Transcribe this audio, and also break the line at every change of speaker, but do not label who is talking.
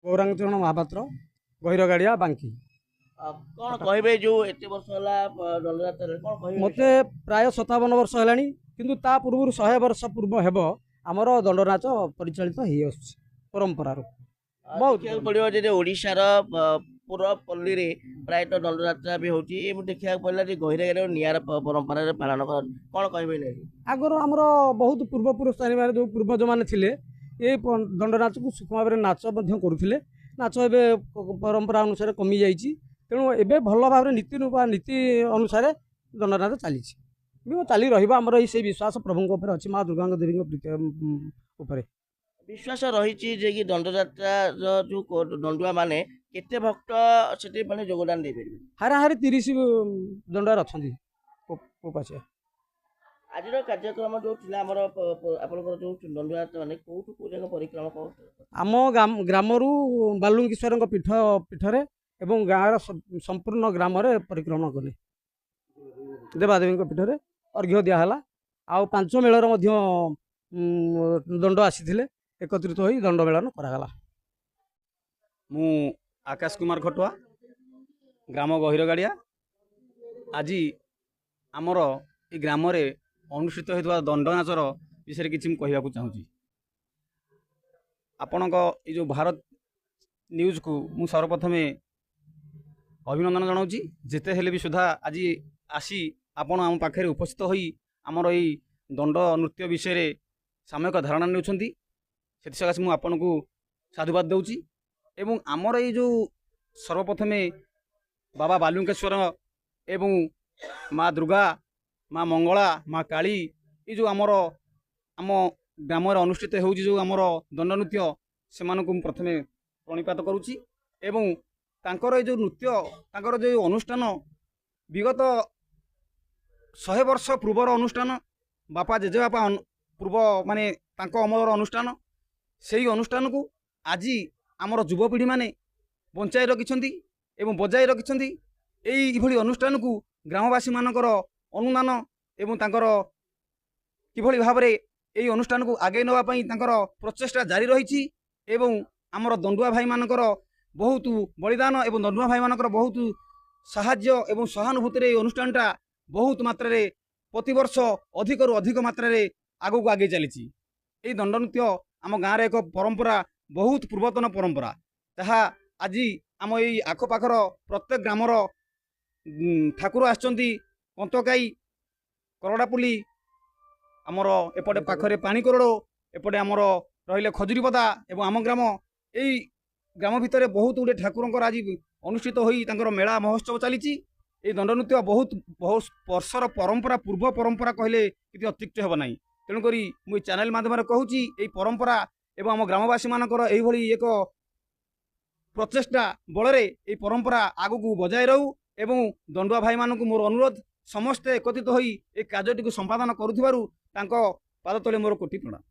गौरांगचरण महापात्र गहिरगाड़िया बांकी।
कौन कहे जो एत वर्ष है दंडयात्रा कौन कहे
मते प्राय 57 वर्ष है किंतु ता पूर्व 100 वर्ष पूर्व हेब आमर दंडनाच परिचालित हो परंपरार बहुत
देखा पड़ो जे ओडिशार पूरा पल्ली रे प्रायतः दंडयात्रा भी होची देखा पड़ा गहिरगाड़ी नियार परंपरा पालन कर कौन कहे
आगर आमर बहुत पूर्वपुरुष जो पूर्वज मैंने थिले ये दंडनाच को सूक्ष्म भाव में नाच करुले नाच एवं परंपरा अनुसार कमी जाइए तेणु एवं भल भाव नीति नीति अनुसार दंडनाच चली चली रहा से विश्वास प्रभु अच्छी माँ दुर्गा देवी
विश्वास रही जे कि दंडयात्रा जो दंडुआ माने केते भक्त से माने योगदान दे पारे
हाराहारी 30 दंडुआर अच्छा उपास्य
आज कार्यक्रम जो आपंकर जो दंडयात्रा माने कोठू को जगह परिक्रमा कर
आम ग्रामरू बालुंकेश्वर पीठ पीठरे एवं गाँव संपूर्ण ग्राम परिक्रमा कले देवादेवी पीठरे अर्घ्य दिहला आउ 5 मेलर दंड आसी एकत्रित हो दंड मेलन करागला।
मु आकाश कुमार खटुआ ग्राम गहिरगाड़िया आज आमर ये ग्राम अनुष्ठित होता दंड नाचर विषय किसी कहवाक चाहूँगी आपण जो भारत न्यूज को मु सर्वप्रथमे अभिनंदन जनाऊँगी जिते हेले भी सुधा आज आसी आपण आम पाखे उपस्थित होई आमर ये दंड नृत्य विषय सामयिक धारणा नेउछंती से मुझे आपन को साधुवाद दूची एवं आमर ये जो सर्वप्रथमे बाबा बालुकेश्वर एवं माँ दुर्गा माँ मंगला माँ काली ये जो आमर आम ग्राम अनुष्ठित हो जो आमर दंड नृत्य से प्रथमे प्रणिपात करुच्ची एवं तांकर जो नृत्य तांकर जो अनुष्ठान विगत 100 वर्ष पूर्वर अनुष्ठान बापा जेजेबापा पूर्व माने तांको अमर अनुष्ठान से अनुष्ठान को आज आमर युवपीढ़ी माने बंचाई रखिंट एवं बजाय रखिंट यही अनुष्ठान को ग्रामवासी मानकर अनुदान एवं तांकर किभली भाव में यही अनुष्ठान को आगे नापी प्रचेषा जारी रही एवं आमर दंडुआ भाई मानकर बहुत बलिदान एवं दंडुआ भाई मानकर बहुत साहाय्य एवं सहानुभूति अनुष्ठानटा बहुत मात्रा प्रतिवर्ष अधिक रु अधिक मात्रा आगू को आगे चली दंड नृत्य आम गाँव एक परंपरा बहुत पूर्वतन परंपरा जहाँ आज आम ये आखपाखर प्रत्येक ग्रामर ठाकुर आसचंती कंतकाई करड़ापुली आमर एपटे पाखरे पानी कोरड़ एपटे आमर रहिले खजुरीपदा एवं आम ग्राम यही ग्राम भितर बहुत गुड़े ठाकुर आज अनुष्ठित होई तांकर मेला महोत्सव चली दंड नृत्य बहुत बहुत वर्षर परंपरा पूर्व परंपरा कहले कि अत्युक्त हेब ना तेणुक मुझे चैनल माध्यम कहूँ यही परंपरा एवं आम ग्रामवासी मानकर एक प्रचेषा बल ये परंपरा आगू को बजाय रहू एवं दंडुआ भाई मानक मोर अनुरोध समस्ते एकत्रित होई ए कार्यटी को संपादन करुथिबारु तांको पाद तले मोर कोटि प्रणाम।